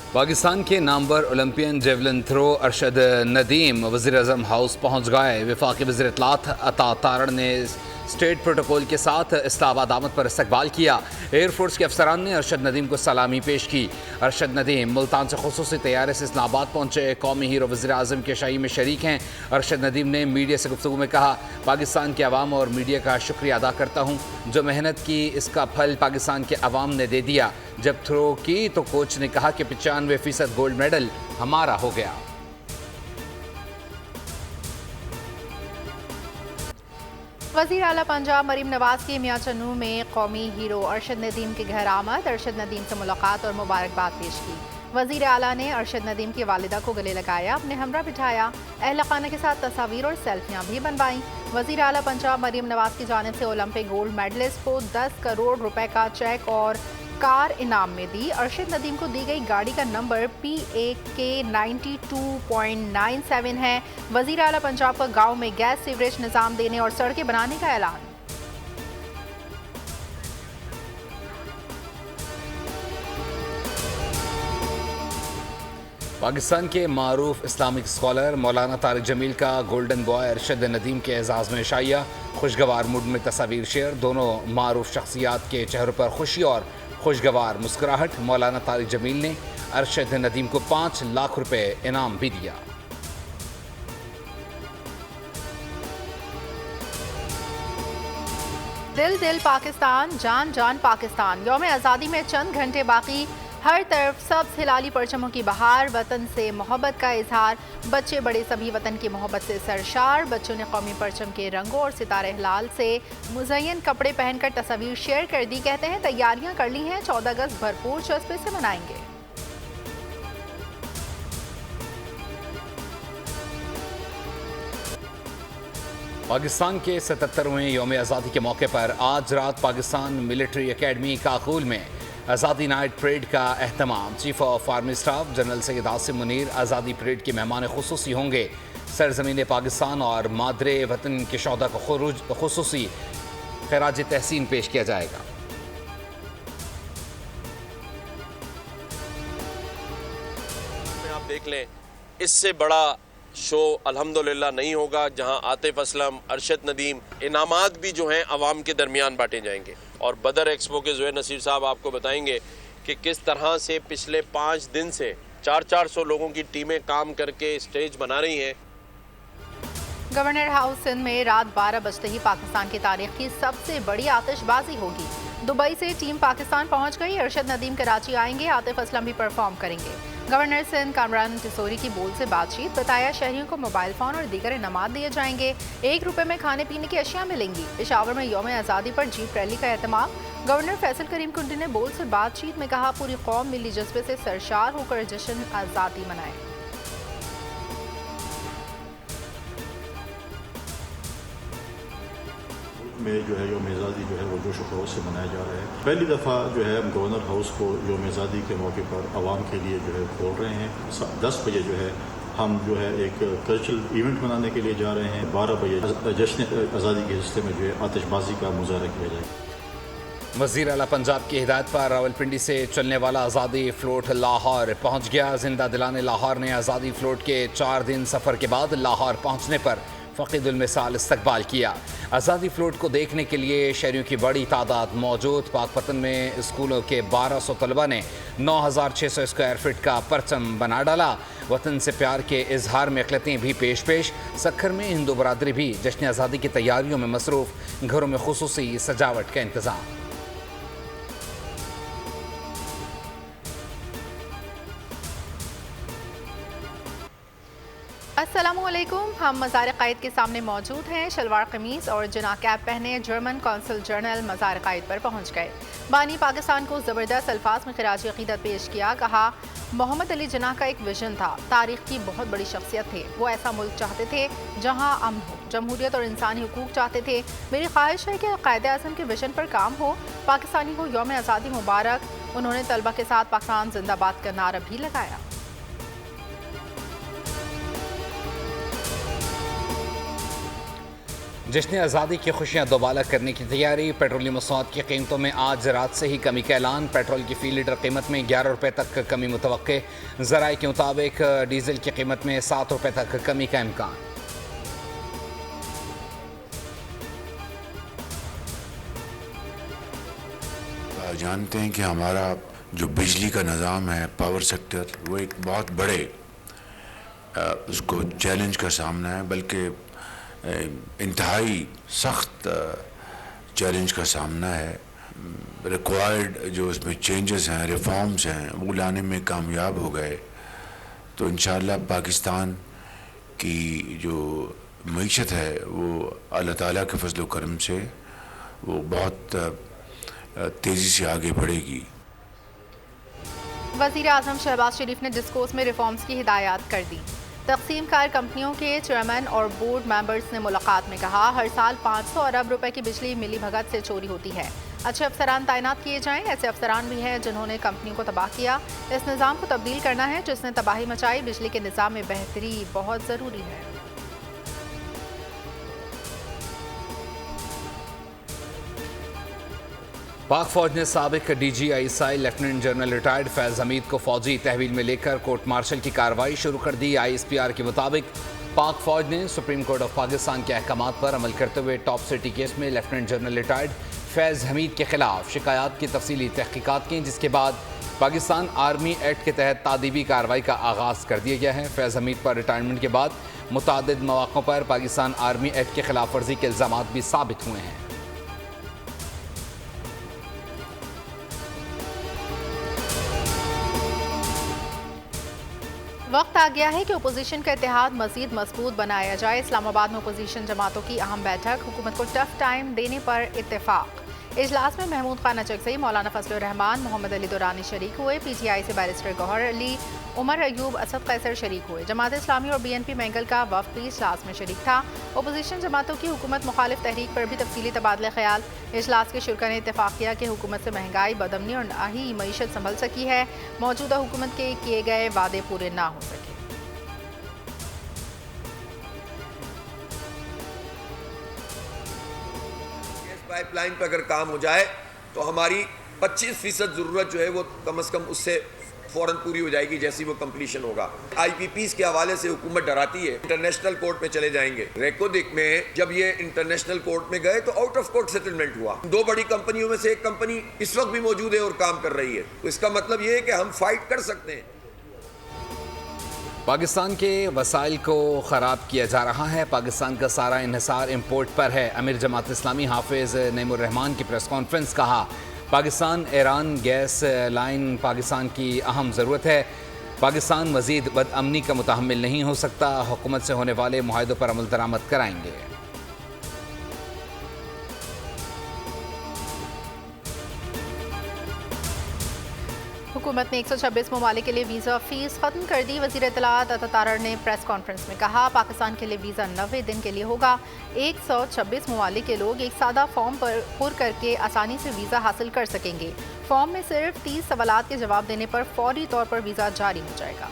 पाकिस्तान के नामवर Olympian javelin throw Arshad Nadeem वज़ीर-ए-आज़म हाउस पहुँच गए। वफाकी वज़ीर इत्तलात अता तारड़ ने स्टेट प्रोटोकॉल के साथ इस्लामाबाद आमद पर इस्तकबाल किया। एयरफोर्स के अफसरान ने अरशद नदीम को सलामी पेश की। अरशद नदीम मुल्तान से खुसूसी तैयारे से इस्लामाबाद पहुँचे। कौमी हीरो वज़ीर-ए-आज़म के शाही में शरीक हैं। अरशद नदीम ने मीडिया से गुफ्तगू में कहा, पाकिस्तान के अवाम और मीडिया का शुक्रिया अदा करता हूँ। जो मेहनत की इसका फल पाकिस्तान के अवाम ने दे दिया। जब थ्रो की तो कोच ने कहा कि 95% गोल्ड मेडल हमारा हो गया। वज़ीर आला पंजाब मरीम नवाज की मियां चन्नू में कौमी हीरो अरशद नदीम के घर आमद। अरशद नदीम से मुलाकात और मुबारकबाद पेश की। वज़ीर आला ने अरशद नदीम की वालिदा को गले लगाया, अपने हमरा बिठाया, अहल खाना के साथ तस्वीर और सेल्फियां भी बनवाईं। वज़ीर आला पंजाब मरीम नवाज की जानिब से ओलंपिक गोल्ड मेडलिस्ट को 10 करोड़ रुपए का चेक और कार इनाम में दी। अरशद नदीम को दी गई गाड़ी का नंबर PAK 92.97 है। वज़ीर आला पंजाब का गाँव में गैस सीवरेज निज़ाम देने और सड़कें बनाने का ऐलान। पाकिस्तान के मारूफ इस्लामिक स्कॉलर मौलाना तारिक जमील का गोल्डन बॉय अरशद नदीम के एजाज़ में शाइया। खुशगवार मूड में तस्वीर शेयर। दोनों मारूफ शख्सियात के चेहरों पर खुशी और खुशगवार मुस्कुराहट। मौलाना तारिक जमील ने अरशद नदीम को 5 लाख रुपए इनाम भी दिया। दिल दिल पाकिस्तान, जान जान पाकिस्तान। यौम आज़ादी में चंद घंटे बाकी, हर तरफ सब्ज़ हिलाली परचमों की बहार। वतन से मोहब्बत का इजहार। बच्चे बड़े सभी वतन की मोहब्बत से सरशार। बच्चों ने कौमी परचम के रंगों और सितारे हिलाल से मुज़य्यन कपड़े पहनकर तस्वीर शेयर कर दी। कहते हैं तैयारियां कर ली हैं, 14 अगस्त भरपूर जज्बे से मनाएंगे। पाकिस्तान के 77वें यौम आज़ादी के मौके पर आज रात पाकिस्तान मिलिट्री अकेडमी काकुल में आज़ादी नाइट परेड का एहतमाम। Chief of army staff general Syed Asim Munir आज़ादी परेड के मेहमान खुसूसी होंगे। सरजमीन पाकिस्तान और मादरे वतन के शोहदा को खुसूसी खराज तहसीन पेश किया जाएगा। आप देख लें, इससे बड़ा शो अल्हम्दुलिल्लाह नहीं होगा, जहां आतिफ असलम, अरशद नदीम, इनामात भी जो हैं अवाम के दरमियान बांटे जाएंगे। और बदर एक्सपो के ज़ोहैर नसीर साहब आपको बताएंगे कि किस तरह से पिछले 5 दिन से 400 लोगों की टीमें काम करके स्टेज बना रही हैं। गवर्नर हाउस सिंध में रात 12 बजते ही पाकिस्तान की तारीख की सबसे बड़ी आतिशबाजी होगी। दुबई से टीम पाकिस्तान पहुंच गई। अरशद नदीम कराची आएंगे, आतिफ असलम भी परफॉर्म करेंगे। गवर्नर सिंध कामरान तिसोरी की बोल से बातचीत। बताया शहरियों को मोबाइल फ़ोन और दीगर इनामात दिए जाएंगे। 1 रुपये में खाने पीने की अशिया मिलेंगी। पेशावर में यौम आज़ादी पर जीप रैली का एहतमाम। गवर्नर फैसल करीम कुंडी ने बोल से बातचीत में कहा, पूरी कौम मिली जज्बे से सरशार होकर जश्न आज़ादी मनाए। में जो है यौम आज़ादी जो है वो जोश खरोश से मनाया जा रहा है। पहली दफ़ा जो है हम गवर्नर हाउस को यौम आज़ादी के मौके पर आवाम के लिए जो है खोल रहे हैं। 10 बजे जो है हम जो है एक कल्चरल इवेंट मनाने के लिए जा रहे हैं। 12 बजे जश्न आज़ादी के हिस्से में जो है आतिशबाजी का मुजाहरा किया जाएगा। वज़ीर आला पंजाब की हिदायत पर रावलपिंडी से चलने वाला आज़ादी फ्लोट लाहौर पहुँच गया। जिंदा दिलाने लाहौर ने आज़ादी फ्लोट के 4 दिन सफ़र के बाद लाहौर पहुँचने पर फ़कीदुल मिसाल इस्तकबाल किया। आज़ादी फ्लोट को देखने के लिए शहरियों की बड़ी तादाद मौजूद। पाकपतन में स्कूलों के 1200 तलबा ने 9600 स्क्वायर फीट का परचम बना डाला। वतन से प्यार के इजहार में अक़लियतें भी पेश। सक्खर में हिंदू बरादरी भी जश्न आज़ादी की तैयारियों में मसरूफ़। घरों में खुसूसी सजावट का इंतज़ाम। अस्सलामुअलैकुम। हम मज़ार क़ायद के सामने मौजूद हैं। शलवार कमीज़ और जना कैप पहने जर्मन कौंसल जनरल मज़ार क़ायद पर पहुँच गए। बानी पाकिस्तान को ज़बरदस्त अल्फाज में खिराज अक़ीदत पेश किया। कहा, मोहम्मद अली जिन्ना का एक विजन था। तारीख़ की बहुत बड़ी शख्सियत थे। वो ऐसा मुल्क चाहते थे जहाँ अमन हो, जमहूरियत और इंसानी हुकूक चाहते थे। मेरी ख्वाहिश है कि क़ायद-ए-आज़म के विजन पर काम हो। पाकिस्तानी को यौम आज़ादी मुबारक। उन्होंने तलबा के साथ पाकिस्तान जिंदाबाद का नारा भी लगाया। जश्न आज़ादी की खुशियां दोबाला करने की तैयारी। पेट्रोलियम मसनूआत की कीमतों में आज रात से ही कमी का ऐलान। पेट्रोल की फ़ी लीटर कीमत में 11 रुपये तक कमी मुतवक्के। ज़राए के मुताबिक डीजल की कीमत में 7 रुपये तक कमी का इम्कान। जानते हैं कि हमारा जो बिजली का निज़ाम है, पावर सेक्टर, वो एक बहुत बड़े उसको चैलेंज का सामना है, बल्कि इंतहाई सख्त चैलेंज का सामना है। रिक्वायर्ड जो इसमें चेंजेस हैं, रिफॉर्म्स हैं, वो लाने में कामयाब हो गए तो इंशाअल्लाह पाकिस्तान की जो मईशत है वो अल्लाह ताला के फजल व करम से वो बहुत तेज़ी से आगे बढ़ेगी। वज़ीर आज़म शहबाज शरीफ ने डिस्कोर्स में रिफॉर्म्स की हिदायत कर दी। तकसीम कार कंपनियों के चेयरमैन और बोर्ड मेंबर्स ने मुलाकात में कहा, हर साल 500 अरब रुपए की बिजली मिली भगत से चोरी होती है। अच्छे अफसरान तैनात किए जाएं। ऐसे अफसरान भी हैं जिन्होंने कंपनी को तबाह किया। इस निज़ाम को तब्दील करना है जिसने तबाही मचाई। बिजली के निज़ाम में बेहतरी बहुत ज़रूरी है। पाक फौज ने साबिक DGI लेफ्टिनेंट जनरल रिटायर्ड फैज़ हमीद को फौजी तहवील में लेकर कोर्ट मार्शल की कार्रवाई शुरू कर दी। ISPR के मुताबिक पाक फौज ने सुप्रीम कोर्ट ऑफ पाकिस्तान के अहकामात पर अमल करते हुए टॉप सिटी केस में लेफ्टिनेंट जनरल रिटायर्ड फैज़ हमीद के खिलाफ शिकायत की तफसीली तहकीकात की, जिसके बाद पाकिस्तान आर्मी एक्ट के तहत तादीबी कार्रवाई का आगाज़ कर दिया गया है। फैज़ हमीद पर रिटायरमेंट के बाद मुतादिद मौक़ों पर पाकिस्तान आर्मी एक्ट के खिलाफ वर्जी के इल्ज़ामात भी साबित हुए हैं। वक्त आ गया है कि अपोजिशन का इत्तेहाद मजीद मजबूत बनाया जाए। इस्लामाबाद में अपोजिशन जमातों की अहम बैठक, हुकूमत को टफ टाइम देने पर इत्तेफाक। इजलास में महमूद खान नचकज़ई, मौलाना फजलुर रहमान, मोहम्मद अली दुरानी शरीक हुए। PTI से बैरिस्टर गौहर अली, उमर अयूब, असद कैसर शरीक हुए। जमात इस्लामी और BNP मैंगल का वफ्द भी इजलास में शरीक था। अपोजिशन जमातों की हुकूमत मुखालिफ तहरीक पर भी तफसीली तबादला ख्याल। इजलास के शुरा ने इत्तेफाक किया कि हुकूमत से महंगाई, बदअमनी और ना ही मईशत संभल सकी है। मौजूदा हुकूमत के किए गए वादे पूरे ना हो सके। पाइपलाइन पर अगर काम हो जाए तो हमारी 25% ज़रूरत जो है वो कम से कम उससे फ़ौरन पूरी हो जाएगी जैसे वो कंप्लीशन होगा। IPPs के हवाले से हुकूमत डराती है इंटरनेशनल कोर्ट में चले जाएंगे। रेकोदिक में जब ये इंटरनेशनल कोर्ट में गए तो आउट ऑफ कोर्ट सेटलमेंट हुआ। 2 बड़ी कंपनियों में से एक कंपनी इस वक्त भी मौजूद है और काम कर रही है, तो इसका मतलब ये है कि हम फाइट कर सकते हैं। पाकिस्तान के वसाइल को ख़राब किया जा रहा है। पाकिस्तान का सारा इन्हिसार इम्पोर्ट पर है। अमीर जमात इस्लामी हाफिज़ नईमुर रहमान की प्रेस कॉन्फ्रेंस, कहा Pakistan Iran gas line Pakistan की अहम ज़रूरत है। पाकिस्तान मज़ीद बदअमनी का मुतहम्मिल नहीं हो सकता। हुकूमत से होने वाले मुआहदों पर अमल दरामद कराएंगे। हुकूमत ने 126 ममालिक के लिए वीज़ा फ़ीस ख़त्म कर दी। वज़ीर इत्तलात अता तारड़ ने प्रेस कॉन्फ्रेंस में कहा, पाकिस्तान के लिए वीज़ा 90 दिन के लिए होगा। 126 ममालिक के लोग एक सादा फॉर्म पर पुर करके आसानी से वीज़ा हासिल कर सकेंगे। फॉर्म में सिर्फ 30 सवालात के जवाब देने पर फौरी तौर पर वीज़ा जारी हो जाएगा।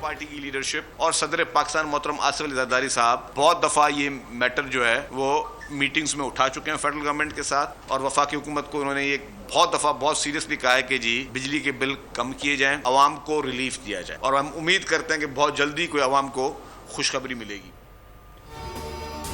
पार्टी की लीडरशिप और सदर पाकिस्तान मोहतरम आसिफ अली जरदारी साहब बहुत दफ़ा ये मैटर जो है वो मीटिंग्स में उठा चुके हैं फेडरल गवर्नमेंट के साथ, और वफाकी हुकूमत को उन्होंने ये बहुत दफ़ा बहुत सीरियसली कहा है कि जी बिजली के बिल कम किए जाएं, अवाम को रिलीफ दिया जाए, और हम उम्मीद करते हैं कि बहुत जल्दी कोई अवाम को खुशखबरी मिलेगी।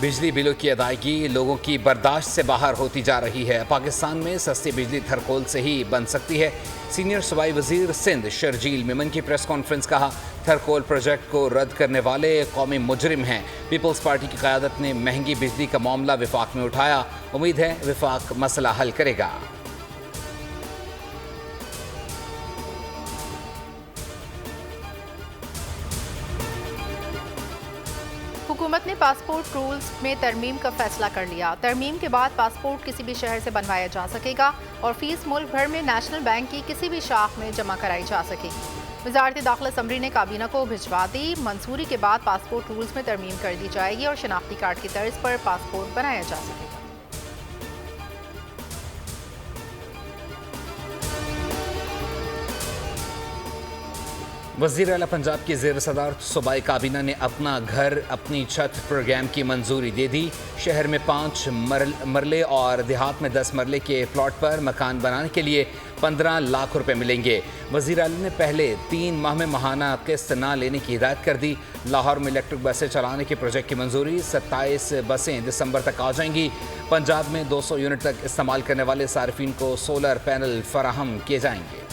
बिजली बिलों की अदायगी लोगों की बर्दाश्त से बाहर होती जा रही है। पाकिस्तान में सस्ती बिजली थरकोल से ही बन सकती है। सीनियर सूबाई वजीर सिंध शर्जील मेमन की प्रेस कॉन्फ्रेंस, कहा थरकोल प्रोजेक्ट को रद्द करने वाले कौमी मुजरिम हैं। पीपल्स पार्टी की क़यादत ने महंगी बिजली का मामला विफाक में उठाया। उम्मीद है विफाक मसला हल करेगा। हुकूमत ने पासपोर्ट रूल्स में तरमीम का फैसला कर लिया। तरमीम के बाद पासपोर्ट किसी भी शहर से बनवाया जा सकेगा और फीस मुल्क भर में नेशनल बैंक की किसी भी शाख में जमा कराई जा सकेगी। वज़ारत दाखिला असम्बली ने काबीना को भिजवा दी। मंजूरी के बाद पासपोर्ट रूल्स में तरमीम कर दी जाएगी और शनाख्ती कार्ड की तर्ज पर पासपोर्ट बनाया जा सकेगा। वज़ीर आला पंजाब की ज़ेर सदारत सूबाई काबीना ने अपना घर अपनी छत प्रोग्राम की मंजूरी दे दी। शहर में 5 मरले और देहात में 10 मरले के प्लॉट पर मकान बनाने के लिए 15 लाख रुपए मिलेंगे। वज़ीर आला ने पहले 3 माह में माहाना किस्त न लेने की हिदायत कर दी। लाहौर में इलेक्ट्रिक बसें चलाने के प्रोजेक्ट की मंजूरी, 27 बसें दिसंबर तक आ जाएंगी। पंजाब में 200 यूनिट तक इस्तेमाल करने वाले सार्फिन को सोलर पैनल फराहम किए जाएंगे।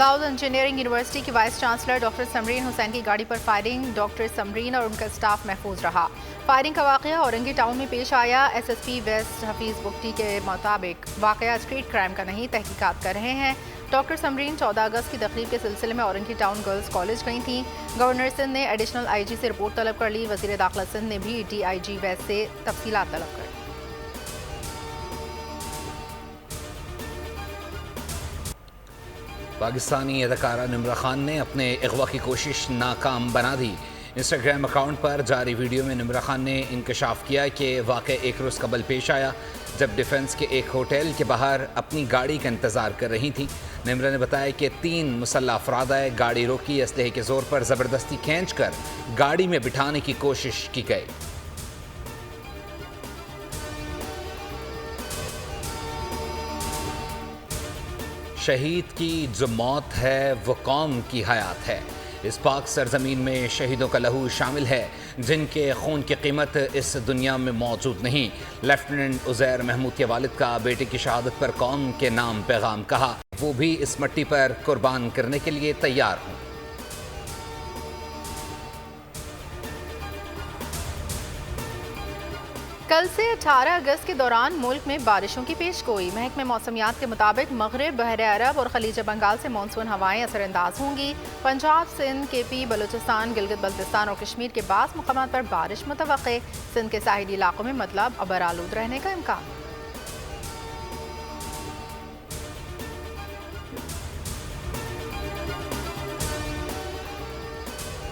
दाऊद इंजीनियरिंग यूनिवर्सिटी की vice chancellor doctor Samreen Hussain की गाड़ी पर फायरिंग, डॉक्टर समरीन और उनका स्टाफ महफूज रहा। फायरिंग का वाकया औरंगी टाउन में पेश आया। SSP वेस्ट हफीज बुख्ती के मुताबिक वाकया स्ट्रीट क्राइम का नहीं, तहकीकात कर रहे हैं। डॉक्टर समरीन 14 अगस्त की तकरीब के सिलसिले में औरंगी टाउन गर्ल्स कॉलेज गई थी। गवर्नर सिंध ने एडिशनल IG से रिपोर्ट तलब कर ली। वज़ीर दाखिला सिंध ने भी DIG वेस्ट से तफसीलात तलब कर ली। पाकिस्तानी अदाकारा निम्रा खान ने अपने अगवा की कोशिश नाकाम बना दी। इंस्टाग्राम अकाउंट पर जारी वीडियो में निम्रा खान ने इंकशाफ किया कि वाक़या एक रोज़ कबल पेश आया जब डिफेंस के एक होटल के बाहर अपनी गाड़ी का इंतज़ार कर रही थी। निम्रा ने बताया कि 3 मुसल्लह अफराद आए, गाड़ी रोकी, असलहे के ज़ोर पर ज़बरदस्ती खींच कर गाड़ी में बिठाने की कोशिश की गई। शहीद की जो मौत है वो कौम की हयात है। इस पाक सरजमीन में शहीदों का लहू शामिल है जिनके खून की कीमत इस दुनिया में मौजूद नहीं। लेफ्टिनेंट उज़ैर महमूद के वालिद का बेटे की शहादत पर कौम के नाम पैगाम कहा, वो भी इस मट्टी पर कुर्बान करने के लिए तैयार हूँ। कल से 18 अगस्त के दौरान मुल्क में बारिशों की पेशगोई। महकमे मौसमियात के मुताबिक मगरिब, बहर अरब और खलीज बंगाल से मानसून हवाएं असरअंदाज होंगी। पंजाब, सिंध, KP, बलूचिस्तान, गिलगित बल्तिस्तान और कश्मीर के बास मुकामात पर बारिश मुतवक्के। सिंध के साहिली इलाकों में मतलब अबर आलूद रहने का इम्कान।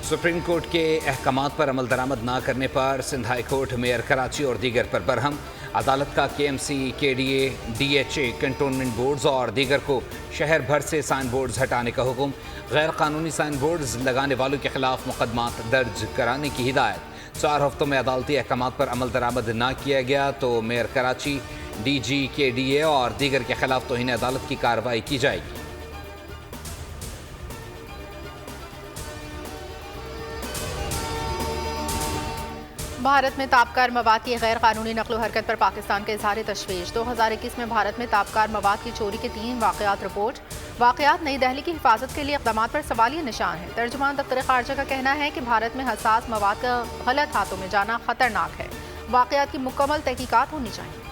सुप्रीम कोर्ट के अहकामात पर अमल दरामद ना करने पर Sindh high court, mayor Karachi और दीगर पर बरहम। अदालत का KMC, KDA, DHA, cantonment boards और दीगर को शहर भर से साइन बोर्ड्स हटाने का हुक्म। गैर कानूनी साइन बोर्ड्स लगाने वालों के खिलाफ मुकदमात दर्ज कराने की हिदायत। 4 हफ्तों में अदालती अहकामात पर अमल दरामद ना किया गया तो मेयर कराची, DG, KDA और दीगर के खिलाफ तौहीन अदालत की कार्रवाई की जाएगी। भारत में ताबकार मवाद की गैर कानूनी नकलो हरकत पर पाकिस्तान का इजहार तशवीश। 2021 में भारत में ताबकार मवाद की चोरी के 3 वाक़यात रिपोर्ट। वाक़यात नई दिल्ली की हिफाजत के लिए इक़दामात पर सवालिया निशान है। तर्जुमान दफ्तर ख़ारजा का कहना है कि भारत में हसास मवाद का गलत हाथों में जाना ख़तरनाक है। वाक़यात की मुकम्मल तहकीकात होनी चाहिए।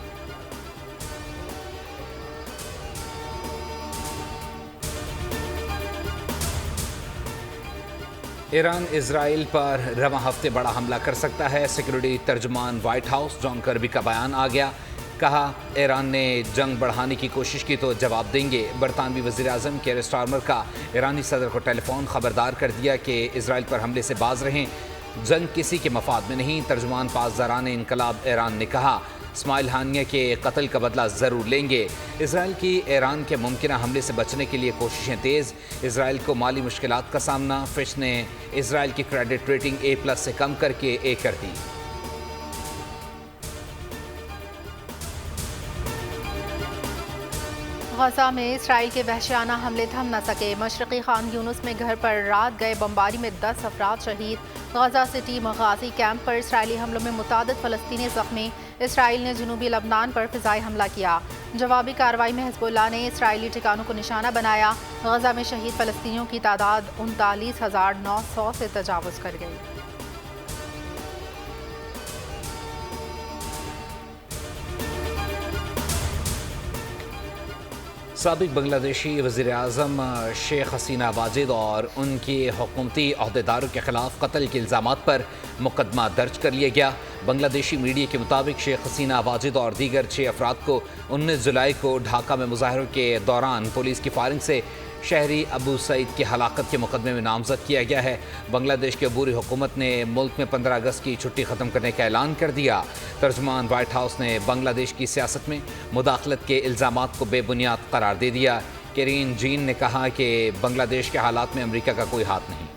ईरान इजराइल पर रवां हफ्ते बड़ा हमला कर सकता है। सिक्योरिटी तर्जुमान व्हाइट हाउस जॉन कर्बी का बयान आ गया। कहा, ईरान ने जंग बढ़ाने की कोशिश की तो जवाब देंगे। बरतानवी वज़ीर आज़म केयर स्टारमर का ईरानी सदर को टेलीफोन खबरदार कर दिया कि इजराइल पर हमले से बाज रहें, जंग किसी के मफाद में नहीं। तर्जुमान पासदारान इनकलाब ईरान ने कहा, इस्माइल हानिया के कत्ल का बदला ज़रूर लेंगे। इसराइल की ईरान के मुमकिना हमले से बचने के लिए कोशिशें तेज़। इसराइल को माली मुश्किलात का सामना। फिच ने इसराइल की क्रेडिट रेटिंग A+ से कम करके A कर दी। गजा में इसराइल के वहशियाना हमले थम न सके। मशरक़ी खान यूनुस में घर पर रात गए बमबारी में 10 अफराद शहीद। गजा सिटी मगाजी कैंप पर इसराइली हमलों में मुतादिद फ़लस्तीनी ज़ख्मी। इसराइल ने जनूबी लबनान पर फ़िज़ाई हमला किया। जवाबी कार्रवाई में हिज़्बुल्लाह ने इसराइली ठिकानों को निशाना बनाया। गजा में शहीद फ़लस्तीनियों की तादाद 39,900 से तजावुज़ कर गई। साबिक बांग्लादेशी वज़ीर आज़म शेख हसीना वाजिद और उनके हुकूमती अहदेदारों के खिलाफ कत्ल के इल्ज़ामात पर मुकदमा दर्ज कर लिया गया। बांग्लादेशी मीडिया के मुताबिक शेख हसीना वाजिद और दीगर 6 अफराद को 19 जुलाई को ढाका में मुजाहरों के दौरान पुलिस की फायरिंग से शहरी अबू सईद की हलाकत के मुकदमे में नामजद किया गया है। बांग्लादेश की अबूरी हुकूमत ने मुल्क में 15 अगस्त की छुट्टी ख़त्म करने का ऐलान कर दिया। तर्जुमान व्हाइट हाउस ने बांग्लादेश की सियासत में मुदाखलत के इल्ज़ामात को बेबुनियाद करार दे दिया। केरीन जीन ने कहा कि बांग्लादेश के हालात में अमेरिका का कोई हाथ नहीं।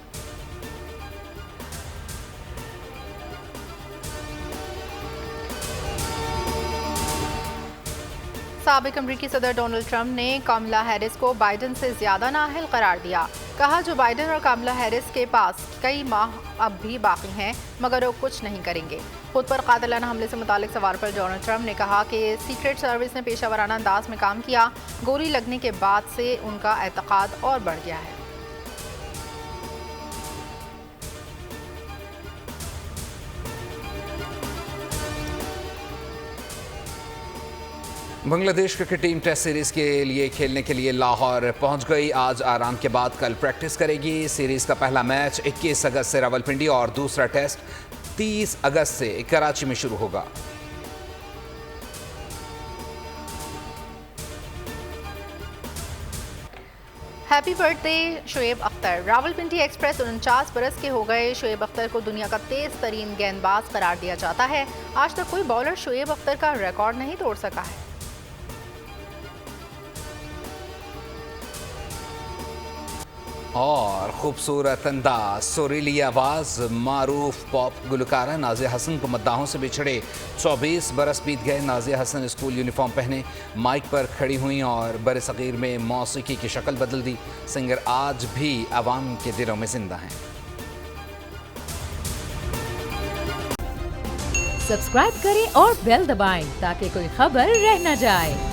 साबिक अमरीकी सदर डोनाल्ड ट्रंप ने कमला हैरिस को बाइडन से ज्यादा नाअहल करार दिया। कहा जो बाइडन और कमला हैरिस के पास कई माह अब भी बाकी हैं, मगर वो कुछ नहीं करेंगे। खुद पर कातिलाना हमले से मुतालिक सवाल पर डोनाल्ड ट्रंप ने कहा कि सीक्रेट सर्विस ने पेशावराना अंदाज में काम किया। गोली लगने के बाद से उनका एतकाद और बढ़ गया है। Bangladesh cricket team test series के लिए खेलने के लिए लाहौर पहुंच गई। आज आराम के बाद कल प्रैक्टिस करेगी। सीरीज का पहला मैच 21 अगस्त से रावलपिंडी और दूसरा टेस्ट 30 अगस्त से कराची में शुरू होगा। Happy birthday Shoaib Akhtar. Rawalpindi express 49 बरस के हो गए। शोएब अख्तर को दुनिया का तेज तरीन गेंदबाज करार दिया जाता है। आज तक कोई बॉलर शोएब अख्तर का रिकॉर्ड नहीं तोड़ सका है। और खूबसूरत अंदाज, सुरीली आवाज़, मारूफ पॉप गुलकारा नाज़िया हसन को मद्दाहों से बिछड़े 24 बरस बीत गए। नाज़िया हसन स्कूल यूनिफॉर्म पहने माइक पर खड़ी हुई और बरसग़ीर में मौसीकी की शक्ल बदल दी। सिंगर आज भी आवाम के दिलों में जिंदा हैं। सब्सक्राइब करें और बेल दबाएं ताकि कोई खबर रह न जाए।